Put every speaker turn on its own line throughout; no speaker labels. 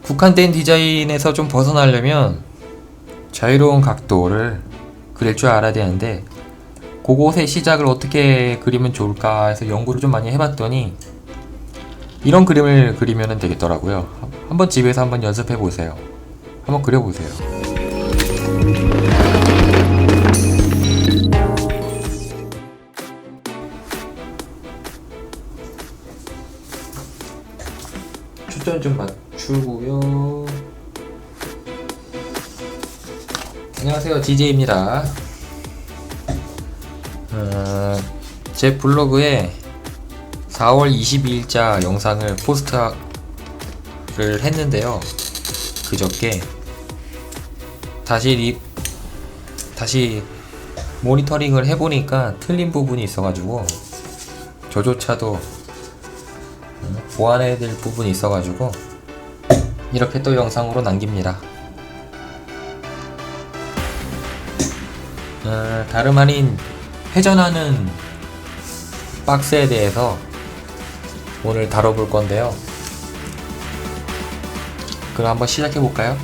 국한된 디자인에서 좀 벗어나려면 자유로운 각도를 그릴 줄 알아야 되는데, 그곳의 시작을 어떻게 그리면 좋을까 해서 연구를 좀 많이 해봤더니 이런 그림을 그리면 되겠더라고요. 한번 집에서 한번 연습해 보세요. 한번 그려보세요. 초점 좀 맞추고요. 안녕하세요, DJ입니다. 제 블로그에 4월 22일자 영상을 포스트를 했는데요. 그저께 다시 모니터링을 해보니까 틀린 부분이 있어가지고, 저조차도 보완해야 될 부분이 있어가지고 이렇게 또 영상으로 남깁니다. 다름 아닌 회전하는 박스에 대해서 오늘 다뤄볼 건데요. 그럼 한번 시작해 볼까요?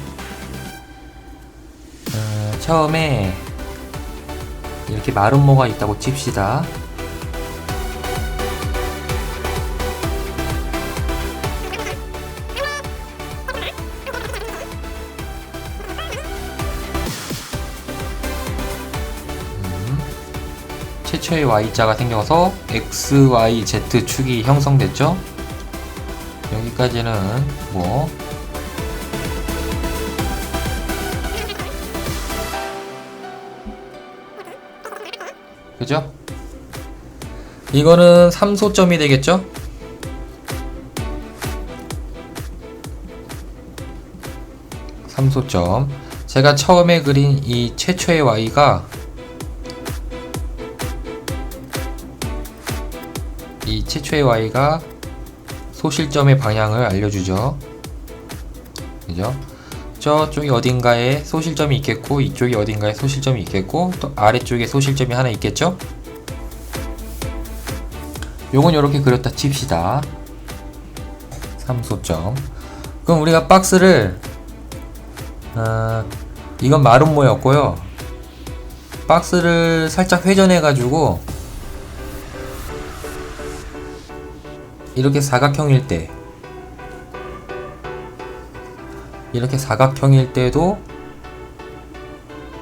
처음에 이렇게 마름모가 있다고 칩시다. 최초의 Y자가 생겨서 X, Y, Z 축이 형성됐죠? 여기까지는 뭐 그죠? 이거는 3소점이 되겠죠? 삼소점. 제가 처음에 그린 이 최초의 Y가 소실점의 방향을 알려주죠. 그죠? 저쪽이 어딘가에 소실점이 있겠고, 이쪽이 어딘가에 소실점이 있겠고, 또 아래쪽에 소실점이 하나 있겠죠? 요건 요렇게 그렸다 칩시다. 3소점. 그럼 우리가 박스를 이건 마름모였고요. 박스를 살짝 회전해 가지고 이렇게 사각형일 때도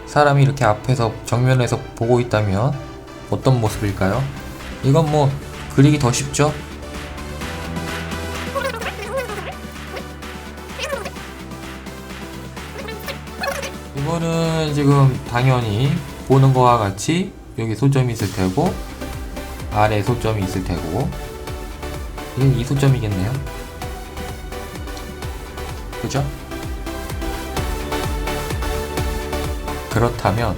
사람이 이렇게 앞에서 정면에서 보고 있다면 어떤 모습일까요? 이건 뭐 그리기 더 쉽죠? 이거는 지금 당연히 보는 거와 같이 여기 소점이 있을 테고, 아래 소점이 있을 테고, 이건 이 소점이겠네요. 그죠? 그렇다면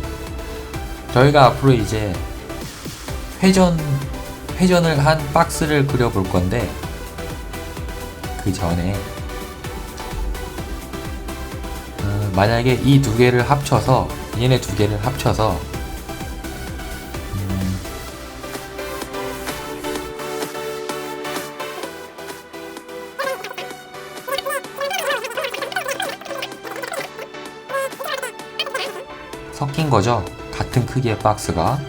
저희가 앞으로 이제 회전을 한 박스를 그려볼 건데, 그 전에 만약에 이 두 개를 합쳐서, 얘네 두 개를 합쳐서 섞인 거죠. 같은 크기의 박스가.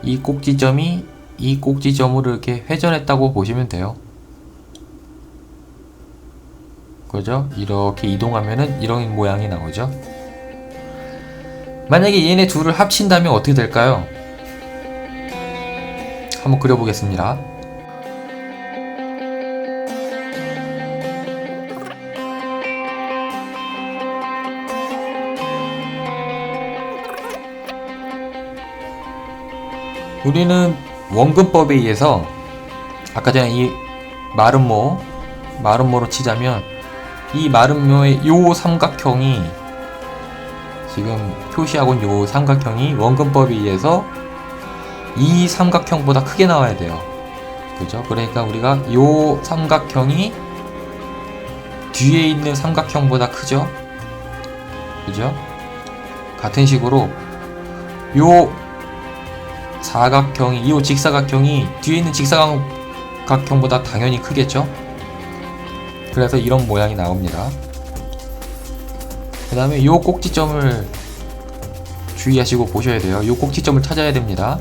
이 꼭지점이 이 꼭지점으로 이렇게 회전했다고 보시면 돼요. 그죠? 이렇게 이동하면은 이런 모양이 나오죠. 만약에 얘네 둘을 합친다면 어떻게 될까요? 한번 그려보겠습니다. 우리는 원근법에 의해서 아까 전에 이 마름모로 치자면, 이 마름모의 요 삼각형이, 지금 표시하고 있는 요 삼각형이 원근법에 의해서 이 삼각형보다 크게 나와야 돼요. 그죠? 그러니까 우리가 요 삼각형이 뒤에 있는 삼각형보다 크죠? 그죠? 같은 식으로 요 사각형이, 이 직사각형이 뒤에 있는 삼각형보다 당연히 크겠죠. 그래서 이런 모양이 나옵니다. 그 다음에 이 꼭지점을 주의하시고 보셔야 돼요. 이 꼭지점을 찾아야 됩니다.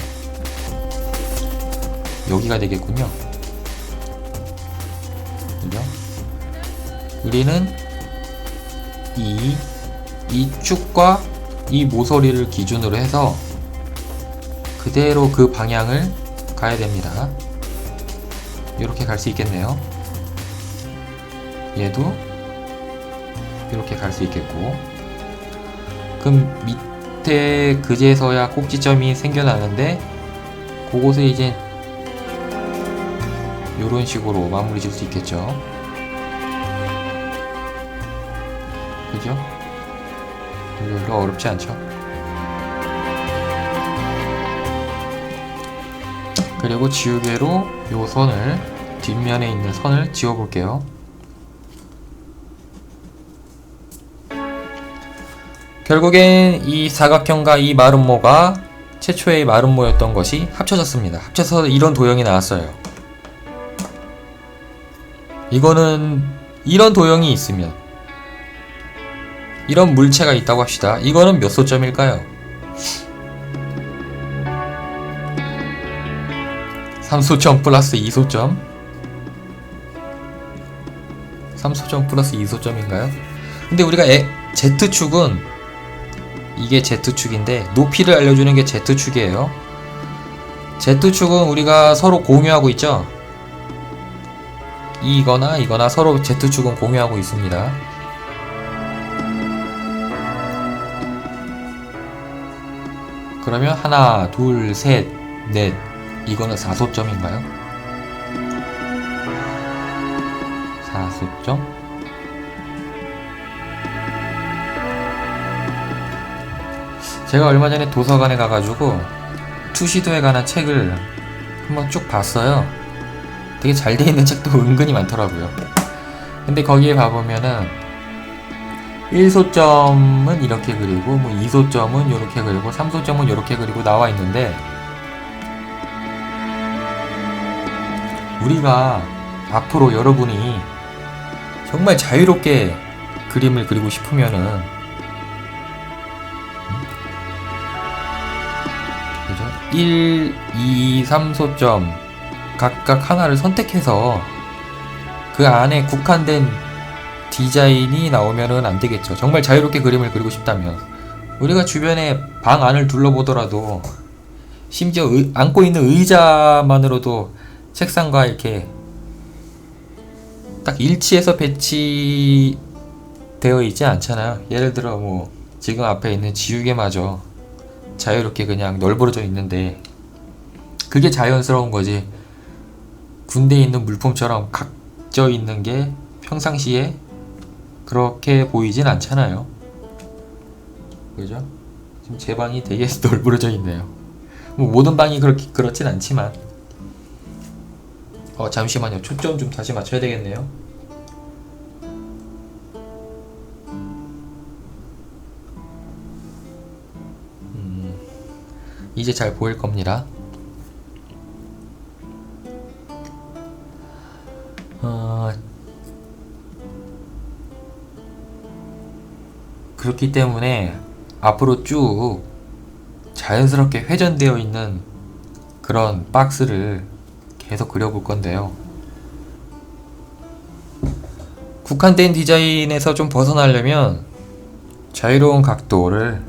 여기가 되겠군요. 그죠? 우리는 이 축과 이 모서리를 기준으로 해서 그대로 그 방향을 가야 됩니다. 이렇게 갈 수 있겠네요. 얘도 이렇게 갈 수 있겠고, 그럼 밑에 그제서야 꼭지점이 생겨나는데 그곳에 이제 이런 식으로 마무리 질 수 있겠죠. 그죠? 별로 어렵지 않죠. 그리고 지우개로 요 선을, 뒷면에 있는 선을 지워 볼게요. 결국엔 이 사각형과 이 마름모가 최초의 마름모였던 것이 합쳐졌습니다. 합쳐서 이런 도형이 나왔어요. 이거는 이런 도형이 있으면, 이런 물체가 있다고 합시다. 이거는 몇 소점일까요? 3소점 플러스 2소점? 3소점 플러스 2소점인가요? 근데 우리가 Z축은, 이게 Z축인데 높이를 알려주는 게 Z축이에요. Z축은 우리가 서로 공유하고 있죠? 이거나 서로 Z축은 공유하고 있습니다. 그러면 하나, 둘, 셋, 넷, 이거는 4소점인가요? 4소점? 제가 얼마 전에 도서관에 가가지고 투시도에 관한 책을 한번 쭉 봤어요. 되게 잘 돼 있는 책도 은근히 많더라고요. 근데 거기에 봐보면은 1소점은 이렇게 그리고, 뭐 2소점은 이렇게 그리고, 3소점은 이렇게 그리고 나와 있는데, 우리가 앞으로 여러분이 정말 자유롭게 그림을 그리고 싶으면은, 그죠? 1, 2, 3소점 각각 하나를 선택해서 그 안에 국한된 디자인이 나오면은 안 되겠죠. 정말 자유롭게 그림을 그리고 싶다면. 우리가 주변에 방 안을 둘러보더라도, 심지어 앉고 있는 의자만으로도 책상과 이렇게 딱 일치해서 배치되어 있지 않잖아요. 예를 들어 뭐 지금 앞에 있는 지우개마저 자유롭게 그냥 널브러져 있는데, 그게 자연스러운 거지. 군대에 있는 물품처럼 각져 있는 게 평상시에 그렇게 보이진 않잖아요. 그죠? 지금 제 방이 되게 널브러져 있네요. 뭐 모든 방이 그렇진 않지만. 잠시만요. 초점 좀 다시 맞춰야 되겠네요. 이제 잘 보일 겁니다. 그렇기 때문에 앞으로 쭉 자연스럽게 회전되어 있는 그런 박스를 계속 그려볼 건데요. 국한된 디자인에서 좀 벗어나려면 자유로운 각도를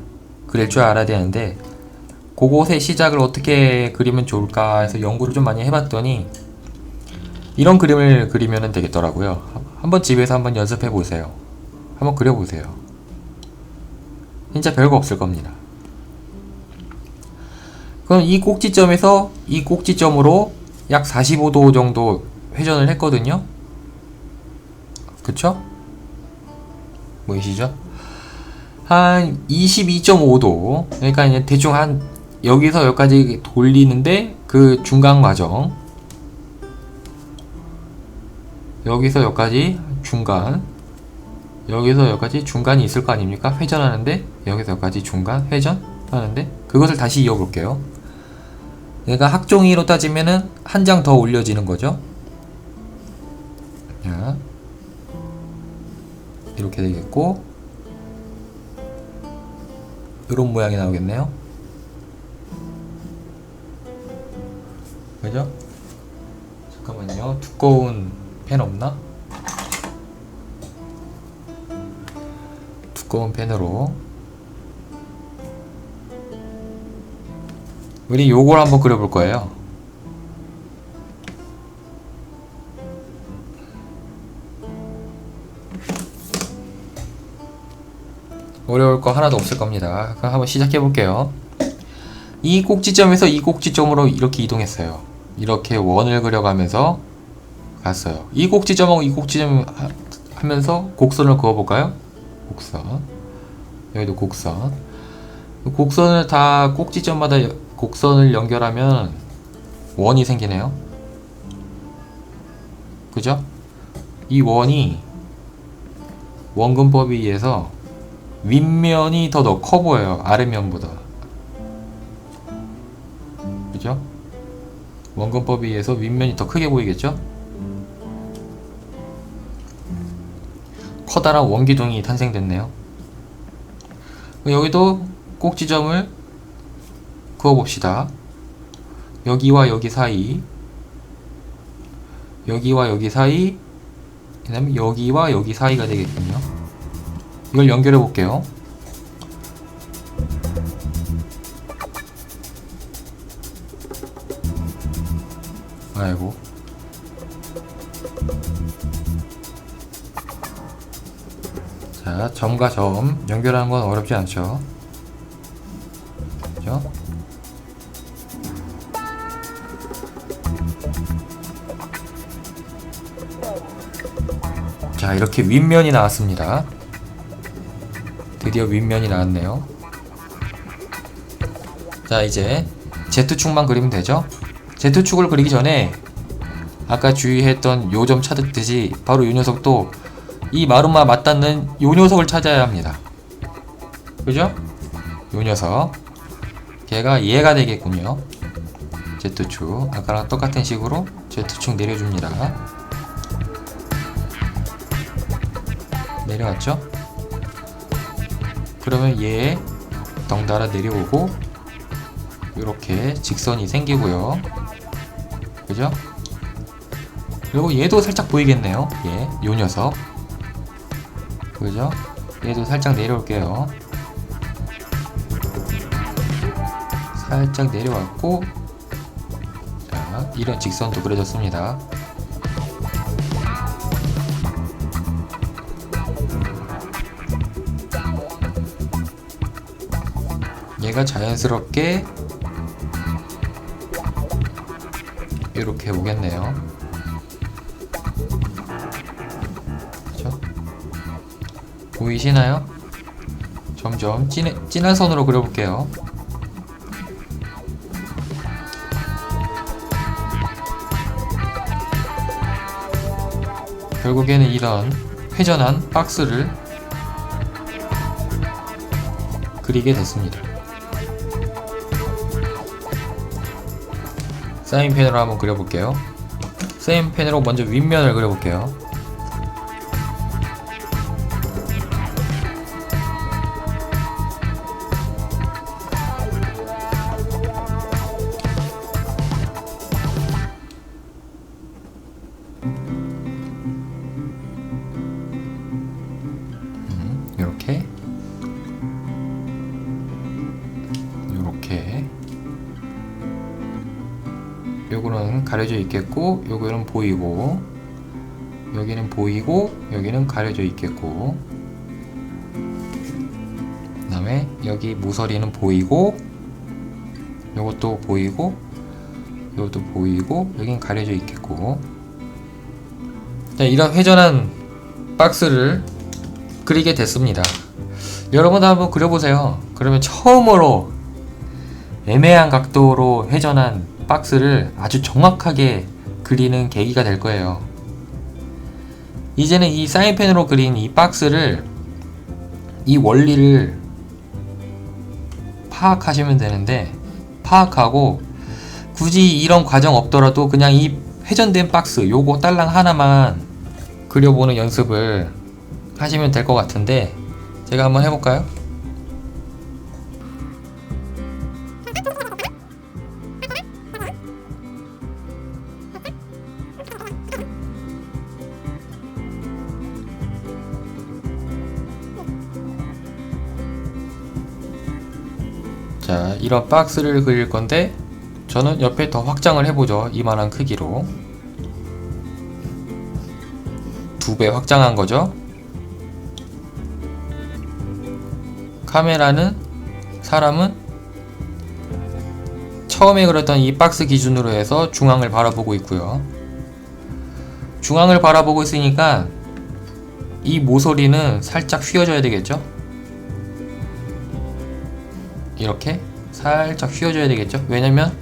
그릴 줄 알아야 되는데, 그곳의 시작을 어떻게 그리면 좋을까 해서 연구를 좀 많이 해봤더니 이런 그림을 그리면 되겠더라고요. 한번 집에서 한번 연습해 보세요. 한번 그려보세요. 진짜 별거 없을 겁니다. 그럼 이 꼭지점에서 이 꼭지점으로 약 45도 정도 회전을 했거든요. 그쵸? 보이시죠? 한 22.5도. 그러니까 이제 대충 한 여기서 여기까지 돌리는데 그 중간 과정, 여기서 여기까지 중간, 여기서 여기까지 중간이 있을 거 아닙니까? 회전하는데 여기서 여기까지 중간 회전하는데, 그것을 다시 이어볼게요. 얘가 학종이로 따지면은 한 장 더 올려지는 거죠. 자, 이렇게 되겠고 이런 모양이 나오겠네요. 그죠? 잠깐만요. 두꺼운 펜 없나? 두꺼운 펜으로 우리 요걸 한번 그려볼 거예요. 어려울 거 하나도 없을 겁니다. 그럼 한번 시작해 볼게요. 이 꼭지점에서 이 꼭지점으로 이렇게 이동했어요. 이렇게 원을 그려가면서 갔어요. 이 꼭지점하고 이 꼭지점 하면서 곡선을 그어 볼까요? 곡선. 여기도 곡선. 곡선을 다 꼭지점마다 곡선을 연결하면 원이 생기네요. 그죠? 이 원이 원근법에 의해서 윗면이 더 커 보여요. 아랫면보다. 그죠? 원근법에 의해서 윗면이 더 크게 보이겠죠? 커다란 원기둥이 탄생됐네요. 여기도 꼭지점을 그어봅시다. 여기와 여기 사이, 여기와 여기 사이, 그 다음에 여기와 여기 사이가 되겠군요. 이걸 연결해 볼게요. 아이고. 자, 점과 점 연결하는 건 어렵지 않죠. 그죠? 자, 이렇게 윗면이 나왔습니다. 드디어 윗면이 나왔네요. 자, 이제 Z축만 그리면 되죠? Z축을 그리기 전에 아까 주의했던 요 점 찾았듯이 바로 요 녀석도 이 마름마 맞닿는 요 녀석을 찾아야 합니다. 그죠? 요 녀석. 걔가 얘가 되겠군요. Z축. 아까랑 똑같은 식으로 Z축 내려줍니다. 내려왔죠? 그러면 얘 덩달아 내려오고 이렇게 직선이 생기고요. 그죠? 그리고 얘도 살짝 보이겠네요. 얘, 요 녀석. 그죠? 얘도 살짝 내려올게요. 살짝 내려왔고, 자, 이런 직선도 그려졌습니다. 얘가 자연스럽게 이렇게 오겠네요. 그죠? 보이시나요? 점점 진한 선으로 그려볼게요. 결국에는 이런 회전한 박스를 그리게 됐습니다. 사인펜으로 한번 그려볼게요. 사인펜으로 먼저 윗면을 그려볼게요. 이렇게 요렇게 요거는 가려져 있겠고 요거는 보이고 여기는 보이고 여기는 가려져 있겠고 그 다음에 여기 모서리는 보이고 요것도 보이고 요것도 보이고 여긴 가려져 있겠고 자, 이런 회전한 박스를 그리게 됐습니다. 여러분도 한번 그려보세요. 그러면 처음으로 애매한 각도로 회전한 박스를 아주 정확하게 그리는 계기가 될 거예요. 이제는 이 사인펜으로 그린 이 박스를 이 원리를 파악하시면 되는데 파악하고 굳이 이런 과정 없더라도 그냥 이 회전된 박스 요거 딸랑 하나만 그려보는 연습을 하시면 될 것 같은데, 제가 한번 해볼까요? 자, 이런 박스를 그릴 건데, 저는 옆에 더 확장을 해보죠. 이만한 크기로 2배 확장한 거죠. 카메라는, 사람은 처음에 그렸던 이 박스 기준으로 해서 중앙을 바라보고 있고요. 중앙을 바라보고 있으니까 이 모서리는 살짝 휘어져야 되겠죠. 이렇게 살짝 휘어져야 되겠죠. 왜냐면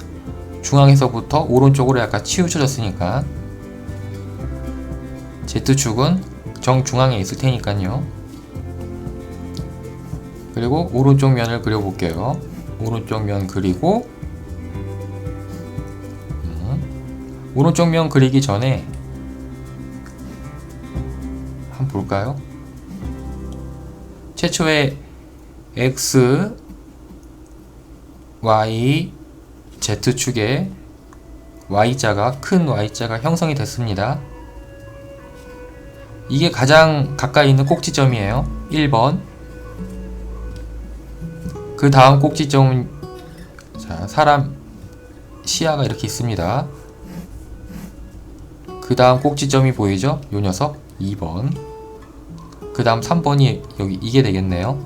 중앙에서부터 오른쪽으로 약간 치우쳐졌으니까. Z축은 정중앙에 있을 테니까요. 그리고 오른쪽 면을 그려볼게요. 오른쪽 면 그리고 오른쪽 면 그리기 전에 한번 볼까요? 최초의 X, Y, Z축에 Y자가, 큰 Y자가 형성이 됐습니다. 이게 가장 가까이 있는 꼭지점이에요. 1번. 그 다음 꼭지점은, 자, 사람 시야가 이렇게 있습니다. 그 다음 꼭지점이 보이죠? 요 녀석 2번. 그 다음 3번이 여기, 이게 되겠네요.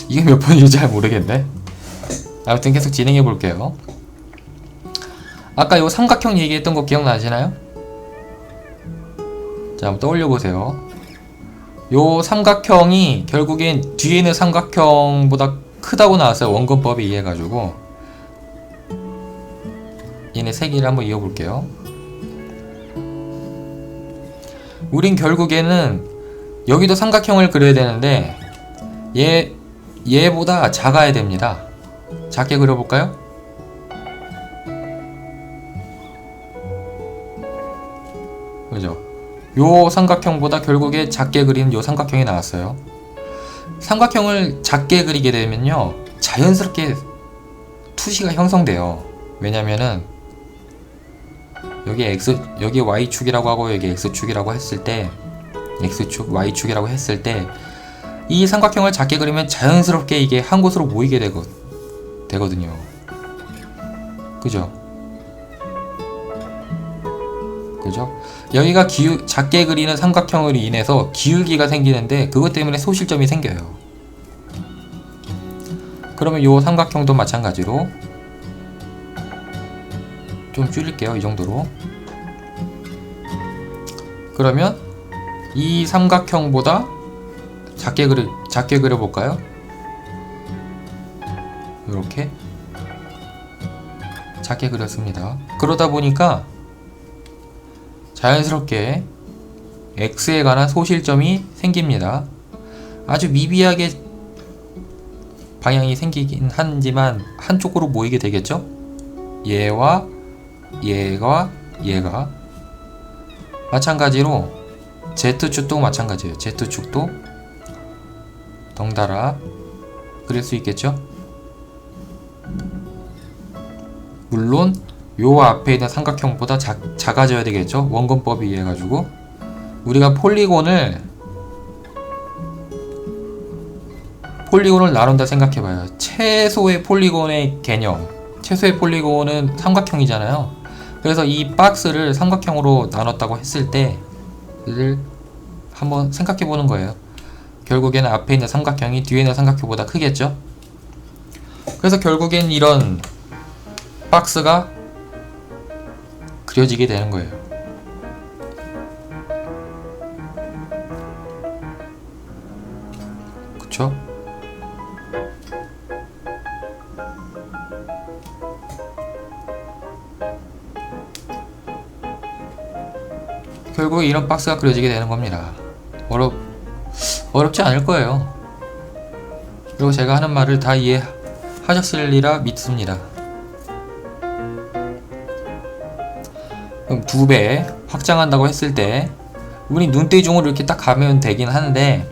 이게 몇 번인지 잘 모르겠네. 아무튼 계속 진행해 볼게요. 아까 요 삼각형 얘기했던 거 기억나시나요? 자, 한번 떠올려 보세요. 요 삼각형이 결국엔 뒤에 있는 삼각형보다 크다고 나왔어요. 원근법에 의해 가지고. 얘네 세 개를 한번 이어볼게요. 우린 결국에는 여기도 삼각형을 그려야 되는데 얘보다 작아야 됩니다. 작게 그려볼까요? 그죠? 요 삼각형보다 결국에 작게 그리는 요 삼각형이 나왔어요. 삼각형을 작게 그리게 되면요, 자연스럽게 투시가 형성돼요. 왜냐면은 여기 Y축이라고 하고 여기 X축이라고 했을 때, X축, Y축이라고 했을 때 이 삼각형을 작게 그리면 자연스럽게 이게 한 곳으로 모이게 되거든요. 그죠? 그죠? 여기가 작게 그리는 삼각형으로 인해서 기울기가 생기는데 그것 때문에 소실점이 생겨요. 그러면 이 삼각형도 마찬가지로 좀 줄일게요. 이 정도로. 그러면 이 삼각형보다 작게 그려볼까요? 이렇게 작게 그렸습니다. 그러다 보니까 자연스럽게 X에 관한 소실점이 생깁니다. 아주 미비하게 방향이 생기긴 하지만 한쪽으로 모이게 되겠죠? 얘와 얘가 마찬가지로 Z축도 마찬가지예요. Z축도 덩달아 그릴 수 있겠죠? 물론 요 앞에 있는 삼각형보다 작아져야 되겠죠? 원근법에 의해 가지고 우리가 폴리곤을 나눈다 생각해봐요. 최소의 폴리곤의 개념, 최소의 폴리곤은 삼각형이잖아요. 그래서 이 박스를 삼각형으로 나눴다고 했을 때 를 한번 생각해 보는 거예요. 결국에는 앞에 있는 삼각형이 뒤에 있는 삼각형보다 크겠죠? 그래서 결국엔 이런 박스가 그려지게 되는 거예요. 그쵸? 결국 이런 박스가 그려지게 되는 겁니다. 어렵지 않을 거예요. 그리고 제가 하는 말을 다 이해하셨으리라 믿습니다. 그럼 2배 확장한다고 했을 때 우리 눈대중으로 이렇게 딱 가면 되긴 하는데,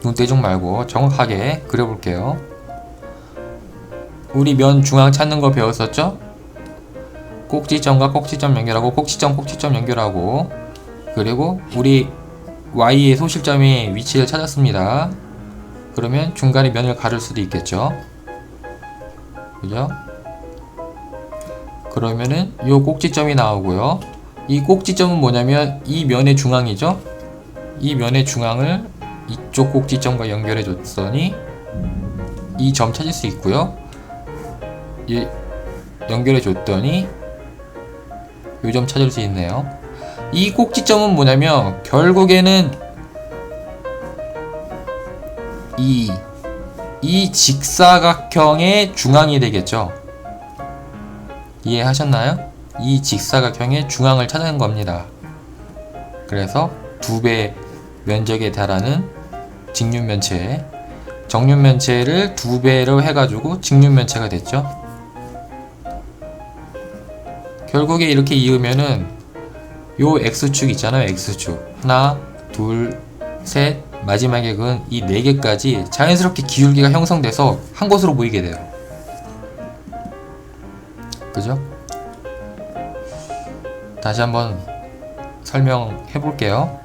눈대중 말고 정확하게 그려볼게요. 우리 면 중앙 찾는 거 배웠었죠? 꼭지점과 꼭지점 연결하고, 꼭지점 연결하고, 그리고 우리 Y의 소실점의 위치를 찾았습니다. 그러면 중간에 면을 가를 수도 있겠죠? 그죠? 그러면은 요 꼭지점이 나오고요. 이 꼭지점은 뭐냐면 이 면의 중앙이죠? 이 면의 중앙을 이쪽 꼭지점과 연결해 줬더니 이 점 찾을 수 있고요. 이 연결해 줬더니 요 점 찾을 수 있네요. 이 꼭지점은 뭐냐면 결국에는 이 직사각형의 중앙이 되겠죠. 이해하셨나요? 이 직사각형의 중앙을 찾는 겁니다. 그래서 2배 면적에 달하는 직륜면체, 정륜면체를 2배로 해가지고 직륜면체가 됐죠. 결국에 이렇게 이으면은 요 X축 있잖아요. X축 하나, 둘, 셋, 마지막에 그은 이 4개까지 자연스럽게 기울기가 형성돼서 한 곳으로 모이게 돼요. 그죠? 다시 한번 설명해 볼게요.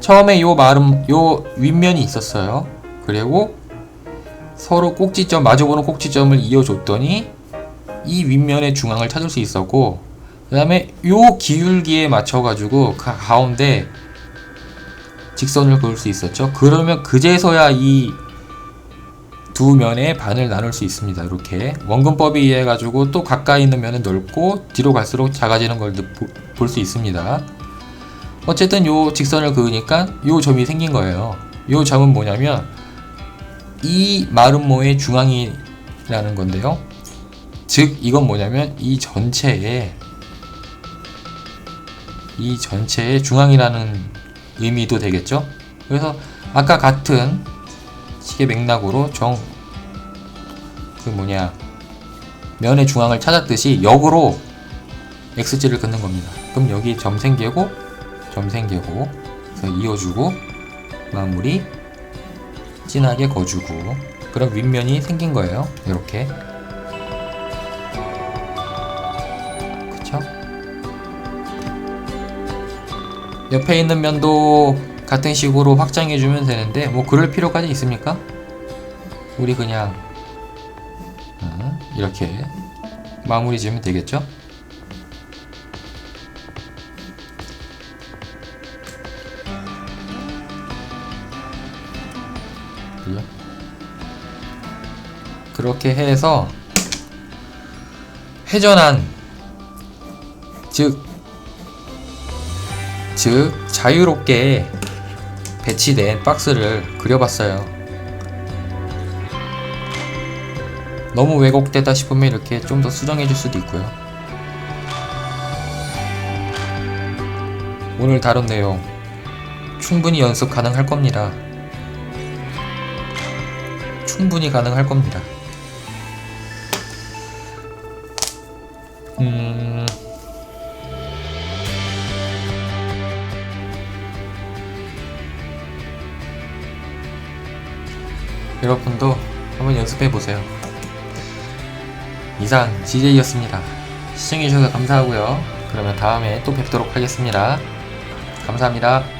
처음에 요 윗면이 있었어요. 그리고 서로 꼭지점, 마주보는 꼭지점을 이어줬더니 이 윗면의 중앙을 찾을 수 있었고, 그 다음에 요 기울기에 맞춰가지고 가운데 직선을 그을 수 있었죠. 그러면 그제서야 이 두 면의 반을 나눌 수 있습니다. 이렇게 원근법에 의해 가지고 또 가까이 있는 면은 넓고 뒤로 갈수록 작아지는 걸 볼 수 있습니다. 어쨌든 요 직선을 그으니까 요 점이 생긴 거예요. 요 점은 뭐냐면 이 마름모의 중앙이라는 건데요. 즉 이건 뭐냐면 이 전체의 중앙이라는 의미도 되겠죠. 그래서 아까 같은 식의 맥락으로 면의 중앙을 찾았듯이 역으로 x지를 긋는 겁니다. 그럼 여기 점 생기고 그래서 이어주고 마무리 진하게 거주고, 그럼 윗면이 생긴 거예요. 이렇게. 그쵸? 옆에 있는 면도 같은 식으로 확장해주면 되는데 뭐 그럴 필요까지 있습니까? 우리 그냥 이렇게 마무리 지으면 되겠죠? 그죠? 그렇게 해서 회전한, 즉 자유롭게 배치된 박스를 그려봤어요. 너무 왜곡되다 싶으면 이렇게 좀 더 수정해줄 수도 있고요. 오늘 다룬 내용 충분히 연습 가능할 겁니다. 충분히 가능할 겁니다. 여러분도 한번 연습해보세요. 이상 GJ였습니다. 시청해주셔서 감사하고요. 그러면 다음에 또 뵙도록 하겠습니다. 감사합니다.